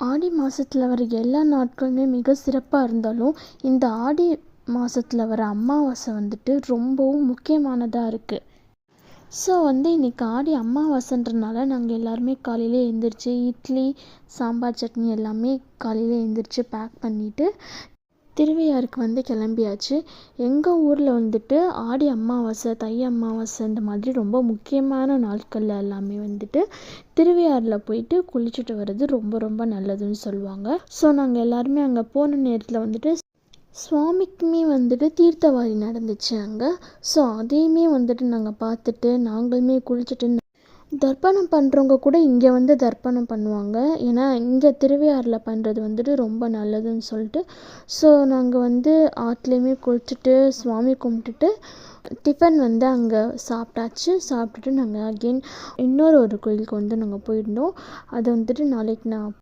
ஆடி மாதத்தில் வர எல்லா நாட்களுமே மிக சிறப்பாக இருந்தாலும் இந்த ஆடி மாதத்தில் வர அமாவாசை வந்துட்டு ரொம்பவும் முக்கியமானதாக இருக்குது. ஸோ இன்றைக்கி ஆடி அமாவாசைன்றனால நாங்கள் எல்லாருமே காலையில் எழுந்திரிச்சி இட்லி சாம்பார் சட்னி எல்லாமே காலையில் எழுந்திரிச்சி பேக் பண்ணிவிட்டு திருவையாறுக்கு கிளம்பியாச்சு. எங்கள் ஊரில் ஆடி அமாவாசை தை அமாவாசை இந்த மாதிரி ரொம்ப முக்கியமான நாட்களில் எல்லாமே திருவையாறில் போயிட்டு குளிச்சுட்டு வர்றது ரொம்ப ரொம்ப நல்லதுன்னு சொல்லுவாங்க. ஸோ நாங்கள் எல்லாருமே அங்கே போன நேரத்தில் சுவாமிக்குமே தீர்த்தவாரி நடந்துச்சு அங்கே. ஸோ அதையுமே நாங்கள் பார்த்துட்டு நாங்களுமே குளிச்சுட்டு தர்ப்பணம் பண்ணுறவங்க கூட இங்கே தர்ப்பணம் பண்ணுவாங்க. ஏன்னா இங்கே திருவையாறில் பண்ணுறது ரொம்ப நல்லதுன்னு சொல்லிட்டு ஸோ நாங்கள் ஆற்றுலையுமே குளிச்சுட்டு சுவாமி கும்பிட்டுட்டு டிஃபன் அங்கே சாப்பிட்டாச்சு. சாப்பிட்டுட்டு நாங்கள் அகெயின் இன்னொரு கோயிலுக்கு நாங்கள் போயிருந்தோம். அது நாளைக்கு நான்